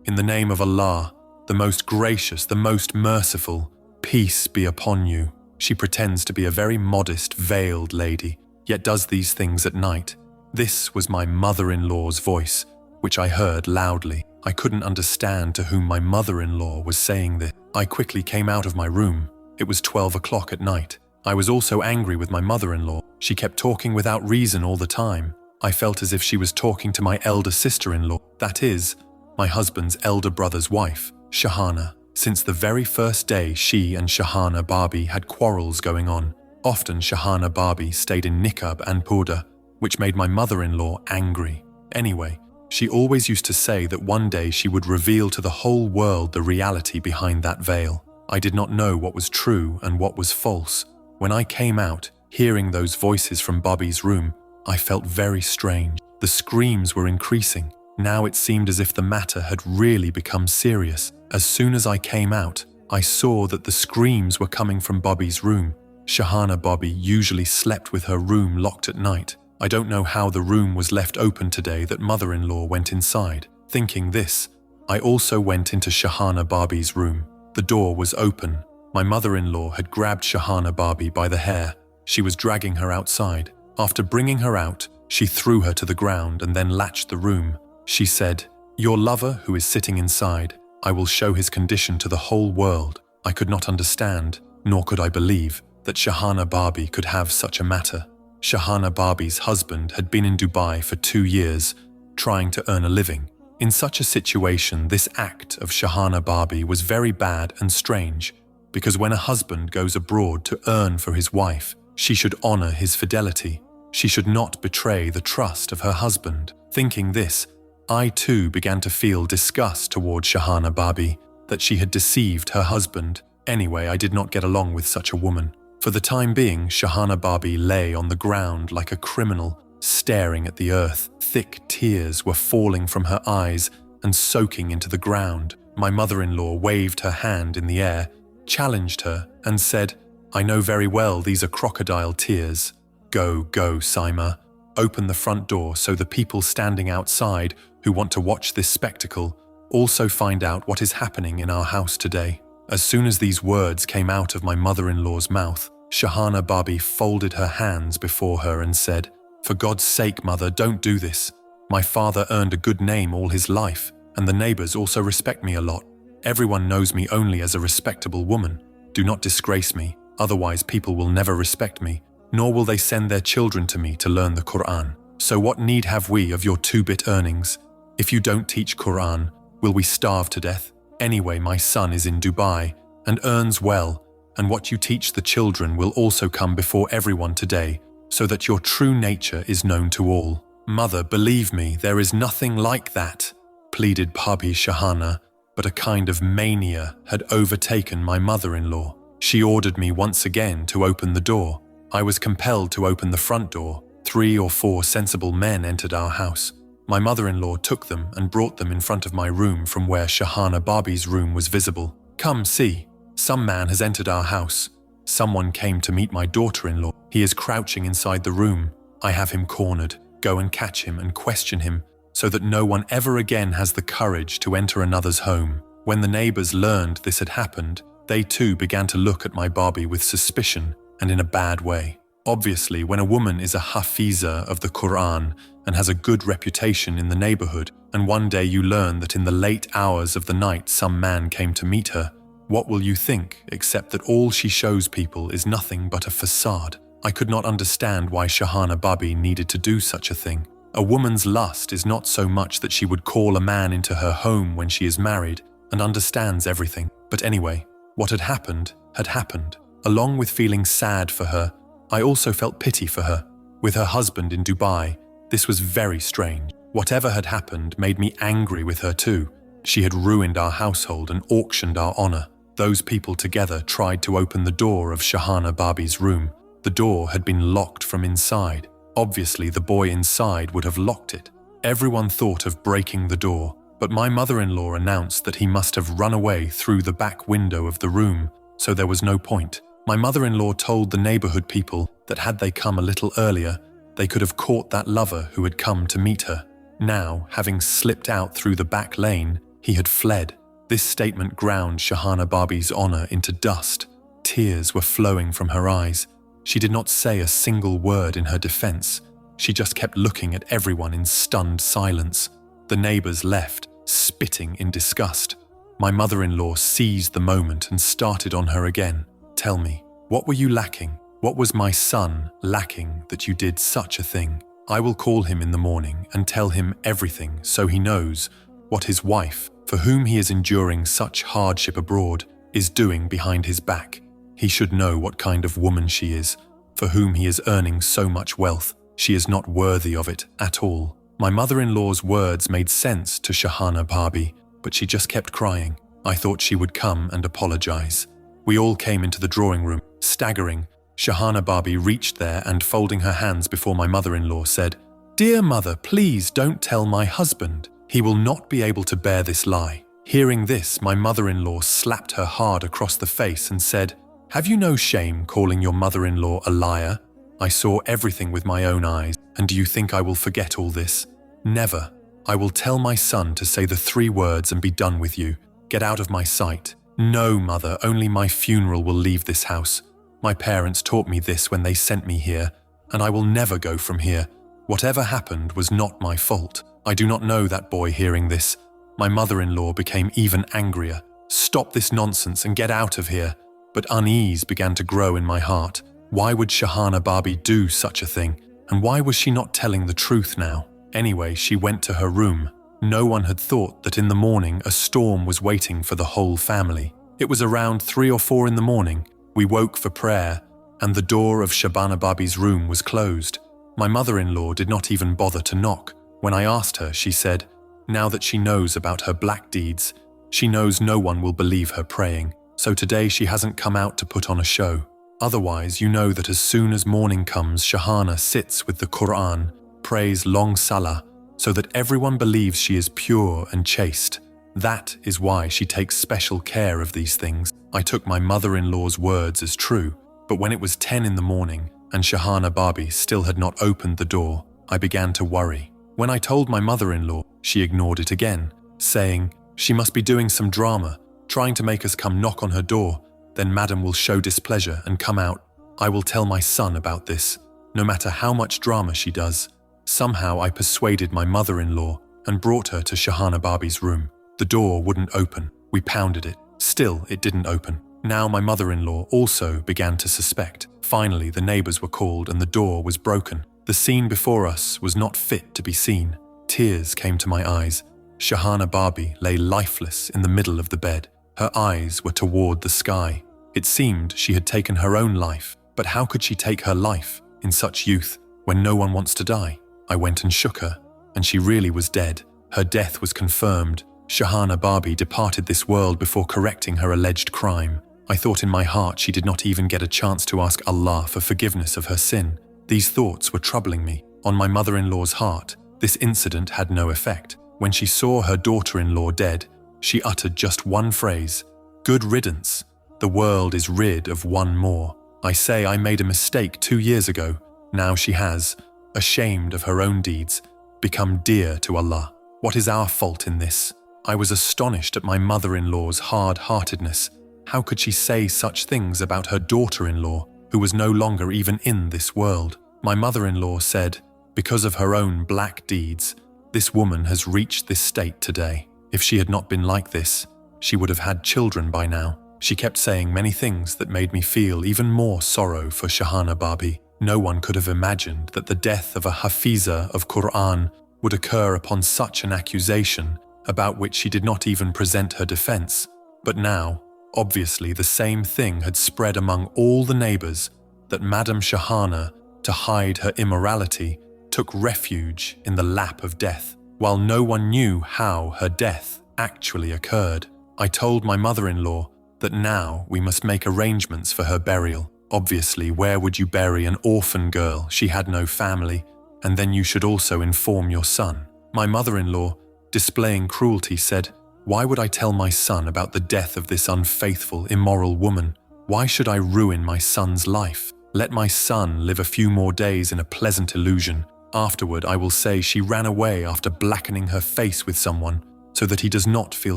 In the name of Allah, the most gracious, the most merciful, peace be upon you. She pretends to be a very modest, veiled lady, yet does these things at night. This was my mother-in-law's voice, which I heard loudly. I couldn't understand to whom my mother-in-law was saying this. I quickly came out of my room. It was 12 o'clock at night. I was also angry with my mother-in-law. She kept talking without reason all the time. I felt as if she was talking to my elder sister-in-law, that is, my husband's elder brother's wife, Shahana. Since the very first day, she and Shahana Barbie had quarrels going on. Often Shahana Barbie stayed in niqab and purdah, which made my mother-in-law angry. Anyway, she always used to say that one day she would reveal to the whole world the reality behind that veil. I did not know what was true and what was false. When I came out, hearing those voices from Bobby's room, I felt very strange. The screams were increasing. Now it seemed as if the matter had really become serious. As soon as I came out, I saw that the screams were coming from Bobby's room. Shahana Bobby usually slept with her room locked at night. I don't know how the room was left open today that mother-in-law went inside. Thinking this, I also went into Shahana Barbie's room. The door was open. My mother-in-law had grabbed Shahana Barbie by the hair. She was dragging her outside. After bringing her out, she threw her to the ground and then latched the room. She said, "Your lover who is sitting inside, I will show his condition to the whole world." I could not understand, nor could I believe, that Shahana Barbie could have such a matter. Shahana Barbie's husband had been in Dubai for 2 years, trying to earn a living. In such a situation, this act of Shahana Barbie was very bad and strange, because when a husband goes abroad to earn for his wife, she should honor his fidelity. She should not betray the trust of her husband. Thinking this, I too began to feel disgust toward Shahana Barbie, that she had deceived her husband. Anyway, I did not get along with such a woman. For the time being, Shahana Barbie lay on the ground like a criminal, staring at the earth. Thick tears were falling from her eyes and soaking into the ground. My mother-in-law waved her hand in the air, challenged her, and said, "I know very well these are crocodile tears. Go, Saima. Open the front door so the people standing outside who want to watch this spectacle also find out what is happening in our house today." As soon as these words came out of my mother-in-law's mouth, Shahana Barbie folded her hands before her and said, "For God's sake, mother, don't do this. My father earned a good name all his life, and the neighbors also respect me a lot. Everyone knows me only as a respectable woman. Do not disgrace me, otherwise people will never respect me, nor will they send their children to me to learn the Quran. So what need have we of your 2-bit earnings? If you don't teach Quran, will we starve to death? Anyway, my son is in Dubai and earns well, and what you teach the children will also come before everyone today, so that your true nature is known to all." "Mother, believe me, there is nothing like that," pleaded Bhabhi Shahana, but a kind of mania had overtaken my mother-in-law. She ordered me once again to open the door. I was compelled to open the front door. 3 or 4 sensible men entered our house. My mother-in-law took them and brought them in front of my room from where Shahana Barbie's room was visible. "Come, see. Some man has entered our house. Someone came to meet my daughter-in-law. He is crouching inside the room. I have him cornered. Go and catch him and question him, so that no one ever again has the courage to enter another's home." When the neighbors learned this had happened, they too began to look at my Barbie with suspicion and in a bad way. Obviously, when a woman is a hafiza of the Quran and has a good reputation in the neighborhood, and one day you learn that in the late hours of the night some man came to meet her, what will you think except that all she shows people is nothing but a facade? I could not understand why Shahana Barbie needed to do such a thing. A woman's lust is not so much that she would call a man into her home when she is married and understands everything. But anyway, what had happened had happened. Along with feeling sad for her, I also felt pity for her. With her husband in Dubai, this was very strange. Whatever had happened made me angry with her too. She had ruined our household and auctioned our honor. Those people together tried to open the door of Shahana Barbie's room. The door had been locked from inside. Obviously, the boy inside would have locked it. Everyone thought of breaking the door, but my mother-in-law announced that he must have run away through the back window of the room, so there was no point. My mother-in-law told the neighborhood people that had they come a little earlier, they could have caught that lover who had come to meet her. Now, having slipped out through the back lane, He had fled. This statement ground Shahana Babi's honor into dust. Tears were flowing from her eyes. She did not say a single word in her defense. She just kept looking at everyone in stunned silence. The neighbors left, spitting in disgust. My mother-in-law seized the moment and started on her again. Tell me, what were you lacking? What was my son lacking that you did such a thing? I will call him in the morning and tell him everything so he knows what his wife, for whom he is enduring such hardship abroad, is doing behind his back. He should know what kind of woman she is, for whom he is earning so much wealth. She is not worthy of it at all. My mother-in-law's words made sense to Shahana Babi, but she just kept crying. I thought she would come and apologize. We all came into the drawing room, staggering. Shahana Babi reached there and, folding her hands before my mother-in-law, said, "Dear mother, please don't tell my husband. He will not be able to bear this lie." Hearing this, my mother-in-law slapped her hard across the face and said, "Have you no shame calling your mother-in-law a liar? I saw everything with my own eyes, and do you think I will forget all this? Never. I will tell my son to say the 3 words and be done with you. Get out of my sight. No, mother, only my funeral will leave this house. My parents taught me this when they sent me here, and I will never go from here. Whatever happened was not my fault. I do not know that boy." Hearing this, my mother-in-law became even angrier. "Stop this nonsense and get out of here." But unease began to grow in my heart. Why would Shahana Babi do such a thing? And why was she not telling the truth now? Anyway, she went to her room. No one had thought that in the morning a storm was waiting for the whole family. It was around 3 or 4 in the morning. We woke for prayer, and the door of Shabana Babi's room was closed. My mother-in-law did not even bother to knock. When I asked her, she said, now that she knows about her black deeds, she knows no one will believe her praying, so today she hasn't come out to put on a show. Otherwise, you know that as soon as morning comes, Shahana sits with the Quran, prays long salah, so that everyone believes she is pure and chaste. That is why she takes special care of these things. I took my mother-in-law's words as true, but when it was 10 in the morning and Shahana Babi still had not opened the door, I began to worry. When I told my mother-in-law, she ignored it again, saying she must be doing some drama, trying to make us come knock on her door. Then Madam will show displeasure and come out. I will tell my son about this, no matter how much drama she does. Somehow I persuaded my mother-in-law and brought her to Shahana Babi's room. The door wouldn't open. We pounded it. Still, it didn't open. Now my mother-in-law also began to suspect. Finally, the neighbors were called and the door was broken. The scene before us was not fit to be seen. Tears came to my eyes. Shahana Babi lay lifeless in the middle of the bed. Her eyes were toward the sky. It seemed she had taken her own life, but how could she take her life in such youth when no one wants to die? I went and shook her, and she really was dead. Her death was confirmed. Shahana Babi departed this world before correcting her alleged crime. I thought in my heart she did not even get a chance to ask Allah for forgiveness of her sin. These thoughts were troubling me. On my mother-in-law's heart, this incident had no effect. When she saw her daughter-in-law dead, she uttered just one phrase, "Good riddance. The world is rid of one more." I say I made a mistake 2 years ago. Now she has, ashamed of her own deeds, become dear to Allah. What is our fault in this? I was astonished at my mother-in-law's hard-heartedness. How could she say such things about her daughter-in-law, who was no longer even in this world? My mother-in-law said, because of her own black deeds, this woman has reached this state today. If she had not been like this, she would have had children by now. She kept saying many things that made me feel even more sorrow for Shahana Babi. No one could have imagined that the death of a Hafiza of Quran would occur upon such an accusation about which she did not even present her defense. But now, obviously the same thing had spread among all the neighbors, that Madam Shahana, to hide her immorality, took refuge in the lap of death, while no one knew how her death actually occurred. I told my mother-in-law that now we must make arrangements for her burial. Obviously, where would you bury an orphan girl? She had no family, and then you should also inform your son. My mother-in-law, displaying cruelty, said, "Why would I tell my son about the death of this unfaithful, immoral woman? Why should I ruin my son's life? Let my son live a few more days in a pleasant illusion. Afterward, I will say she ran away after blackening her face with someone, so that he does not feel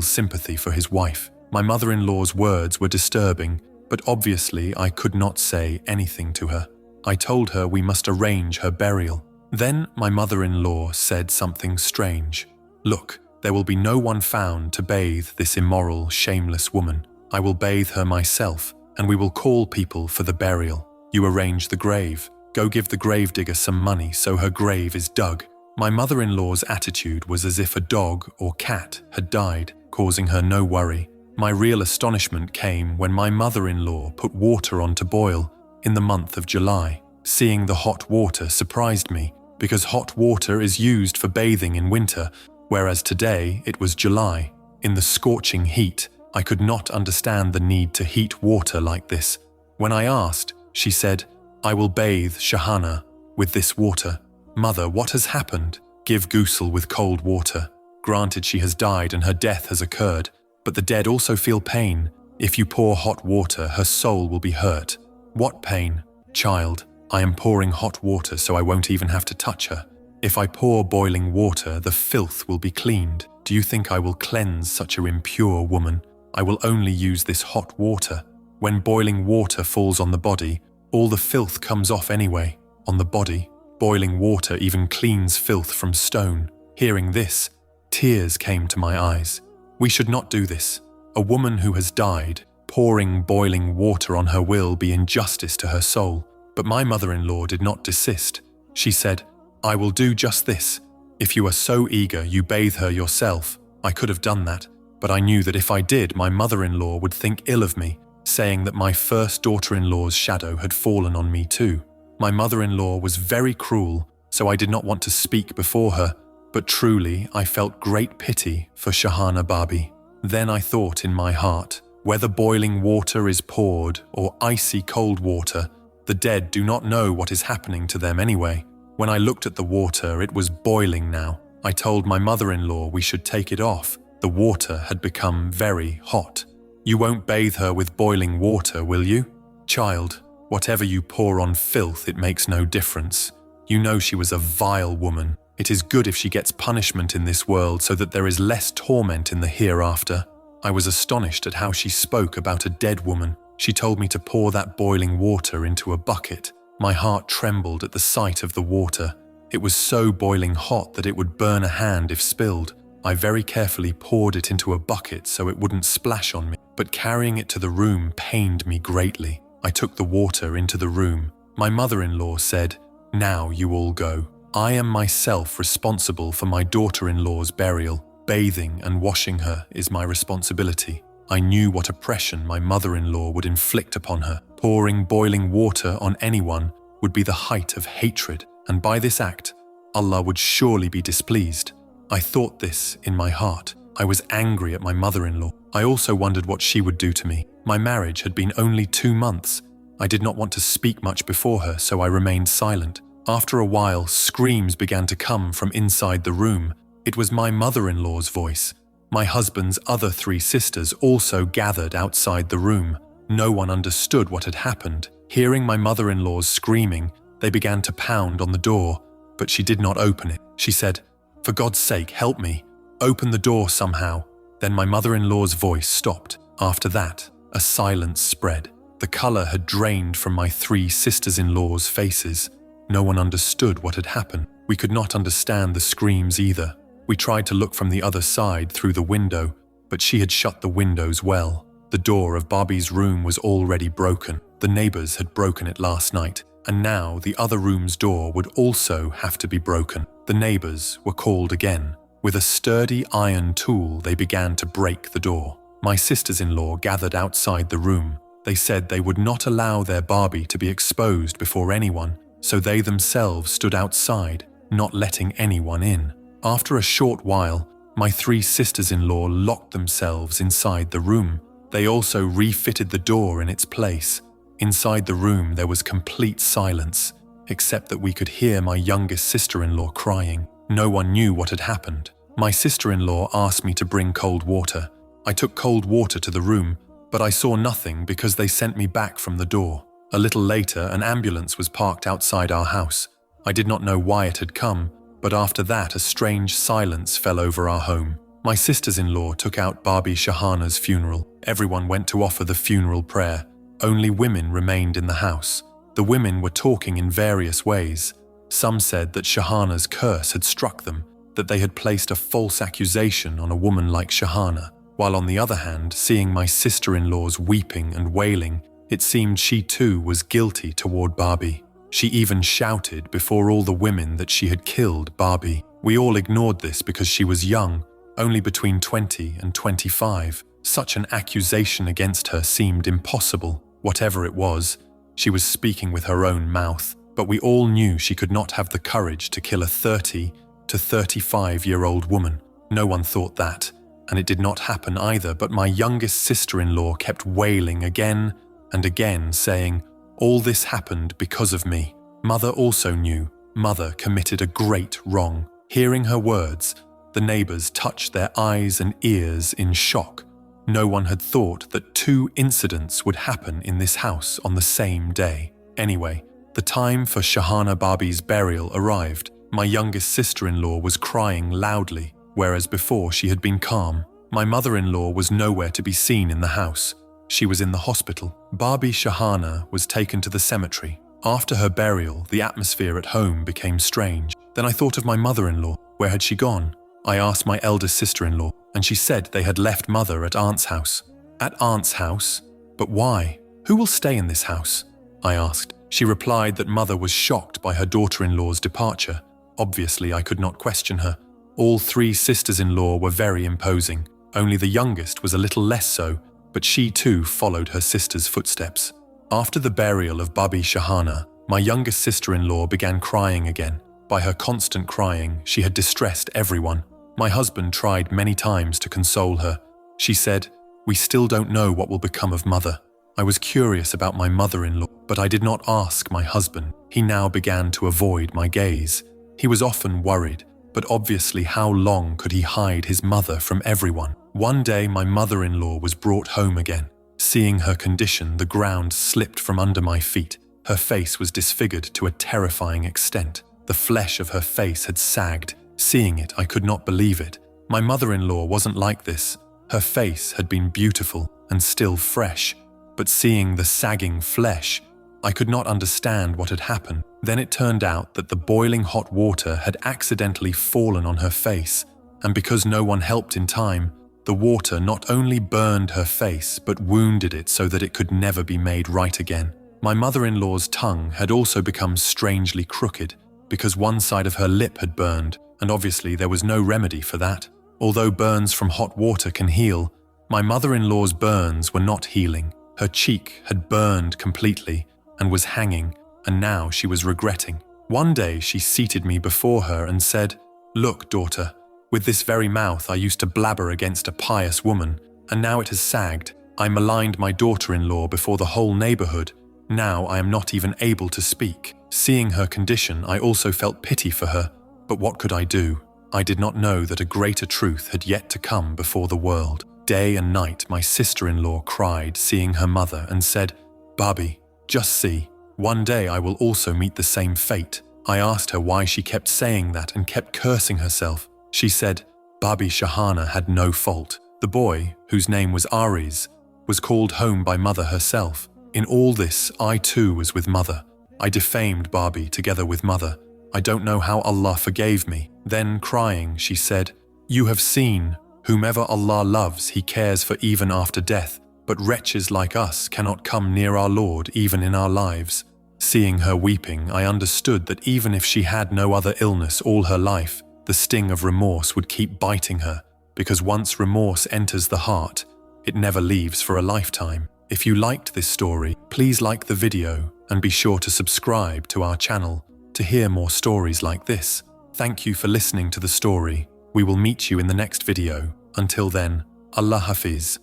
sympathy for his wife. My mother-in-law's words were disturbing, but obviously I could not say anything to her. I told her we must arrange her burial. Then my mother-in-law said something strange. Look, there will be no one found to bathe this immoral, shameless woman. I will bathe her myself, and we will call people for the burial. You arrange the grave. Go give the gravedigger some money so her grave is dug. My mother-in-law's attitude was as if a dog or cat had died, causing her no worry. My real astonishment came when my mother-in-law put water on to boil in the month of July. Seeing the hot water surprised me, because hot water is used for bathing in winter, whereas today it was July. In the scorching heat, I could not understand the need to heat water like this. When I asked, she said, I will bathe Shahana with this water. Mother, what has happened? Give Ghusl with cold water. Granted, she has died and her death has occurred, but the dead also feel pain. If you pour hot water, her soul will be hurt. What pain? Child, I am pouring hot water so I won't even have to touch her. If I pour boiling water, the filth will be cleaned. Do you think I will cleanse such an impure woman? I will only use this hot water. When boiling water falls on the body, all the filth comes off anyway. On the body, boiling water even cleans filth from stone. Hearing this, tears came to my eyes. We should not do this. A woman who has died, pouring boiling water on her will be injustice to her soul. But my mother-in-law did not desist. She said, I will do just this. If you are so eager, you bathe her yourself. I could have done that, but I knew that if I did, my mother-in-law would think ill of me, saying that my first daughter-in-law's shadow had fallen on me too. My mother-in-law was very cruel, so I did not want to speak before her, but truly I felt great pity for Shahana Babi. Then I thought in my heart, whether boiling water is poured or icy cold water, the dead do not know what is happening to them anyway. When I looked at the water, it was boiling now. I told my mother-in-law we should take it off. The water had become very hot. You won't bathe her with boiling water, will you? Child, whatever you pour on filth, it makes no difference. You know she was a vile woman. It is good if she gets punishment in this world so that there is less torment in the hereafter. I was astonished at how she spoke about a dead woman. She told me to pour that boiling water into a bucket. My heart trembled at the sight of the water. It was so boiling hot that it would burn a hand if spilled. I very carefully poured it into a bucket so it wouldn't splash on me, but carrying it to the room pained me greatly. I took the water into the room. My mother-in-law said, Now you all go. I am myself responsible for my daughter-in-law's burial. Bathing and washing her is my responsibility. I knew what oppression my mother-in-law would inflict upon her. Pouring boiling water on anyone would be the height of hatred, and by this act, Allah would surely be displeased. I thought this in my heart. I was angry at my mother-in-law. I also wondered what she would do to me. My marriage had been only 2 months. I did not want to speak much before her, so I remained silent. After a while, screams began to come from inside the room. It was my mother-in-law's voice. My husband's other 3 sisters also gathered outside the room. No one understood what had happened. Hearing my mother-in-law's screaming, they began to pound on the door, but she did not open it. She said, For God's sake, help me. Open the door somehow. Then my mother-in-law's voice stopped. After that, a silence spread. The color had drained from my 3 sisters-in-law's faces. No one understood what had happened. We could not understand the screams either. We tried to look from the other side through the window, but she had shut the windows well. The door of Bobby's room was already broken. The neighbors had broken it last night, and now the other room's door would also have to be broken. The neighbors were called again. With a sturdy iron tool, they began to break the door. My sisters-in-law gathered outside the room. They said they would not allow their Barbie to be exposed before anyone, so they themselves stood outside, not letting anyone in. After a short while, my 3 sisters-in-law locked themselves inside the room. They also refitted the door in its place. Inside the room there was complete silence, except that we could hear my youngest sister-in-law crying. No one knew what had happened. My sister-in-law asked me to bring cold water. I took cold water to the room, but I saw nothing because they sent me back from the door. A little later, an ambulance was parked outside our house. I did not know why it had come, but after that a strange silence fell over our home. My sisters-in-law took out Barbie Shahana's funeral. Everyone went to offer the funeral prayer. Only women remained in the house. The women were talking in various ways. Some said that Shahana's curse had struck them, that they had placed a false accusation on a woman like Shahana, while on the other hand, seeing my sister-in-laws weeping and wailing, it seemed she too was guilty toward Barbie. She even shouted before all the women that she had killed Barbie. We all ignored this because she was young, only between 20 and 25. Such an accusation against her seemed impossible. Whatever it was, she was speaking with her own mouth, but we all knew she could not have the courage to kill a 30 to 35-year-old woman. No one thought that, and it did not happen either, but my youngest sister-in-law kept wailing again and again, saying, "All this happened because of me." Mother also knew. Mother committed a great wrong. Hearing her words, the neighbors touched their eyes and ears in shock. No one had thought that 2 incidents would happen in this house on the same day. Anyway, the time for Shahana Barbie's burial arrived. My youngest sister-in-law was crying loudly, whereas before she had been calm. My mother-in-law was nowhere to be seen in the house. She was in the hospital. Barbie Shahana was taken to the cemetery. After her burial, the atmosphere at home became strange. Then I thought of my mother-in-law. Where had she gone? I asked my eldest sister-in-law, and she said they had left Mother at Aunt's house. At Aunt's house? But why? Who will stay in this house? I asked. She replied that Mother was shocked by her daughter-in-law's departure. Obviously, I could not question her. All 3 sisters-in-law were very imposing. Only the youngest was a little less so, but she too followed her sister's footsteps. After the burial of Barbie Shahana, my youngest sister-in-law began crying again. By her constant crying, she had distressed everyone. My husband tried many times to console her. She said, "We still don't know what will become of Mother." I was curious about my mother-in-law, but I did not ask my husband. He now began to avoid my gaze. He was often worried, but obviously how long could he hide his mother from everyone? One day my mother-in-law was brought home again. Seeing her condition, the ground slipped from under my feet. Her face was disfigured to a terrifying extent. The flesh of her face had sagged. Seeing it, I could not believe it. My mother-in-law wasn't like this. Her face had been beautiful and still fresh, but seeing the sagging flesh, I could not understand what had happened. Then it turned out that the boiling hot water had accidentally fallen on her face, and because no one helped in time, the water not only burned her face but wounded it so that it could never be made right again. My mother-in-law's tongue had also become strangely crooked because one side of her lip had burned, and obviously there was no remedy for that. Although burns from hot water can heal, my mother-in-law's burns were not healing. Her cheek had burned completely and was hanging, and now she was regretting. One day she seated me before her and said, "Look, daughter, with this very mouth I used to blabber against a pious woman, and now it has sagged. I maligned my daughter-in-law before the whole neighborhood. Now I am not even able to speak." Seeing her condition, I also felt pity for her, but what could I do? I did not know that a greater truth had yet to come before the world. Day and night my sister-in-law cried, seeing her mother, and said, "Barbie, just see, one day I will also meet the same fate." I asked her why she kept saying that and kept cursing herself. She said, "Barbie Shahana had no fault. The boy, whose name was Aries, was called home by Mother herself. In all this, I too was with Mother. I defamed Barbie together with Mother. I don't know how Allah forgave me." Then, crying, she said, "You have seen, whomever Allah loves, He cares for even after death, but wretches like us cannot come near our Lord even in our lives." Seeing her weeping, I understood that even if she had no other illness all her life, the sting of remorse would keep biting her, because once remorse enters the heart, it never leaves for a lifetime. If you liked this story, please like the video and be sure to subscribe to our channel to hear more stories like this. Thank you for listening to the story. We will meet you in the next video. Until then, Allah Hafiz.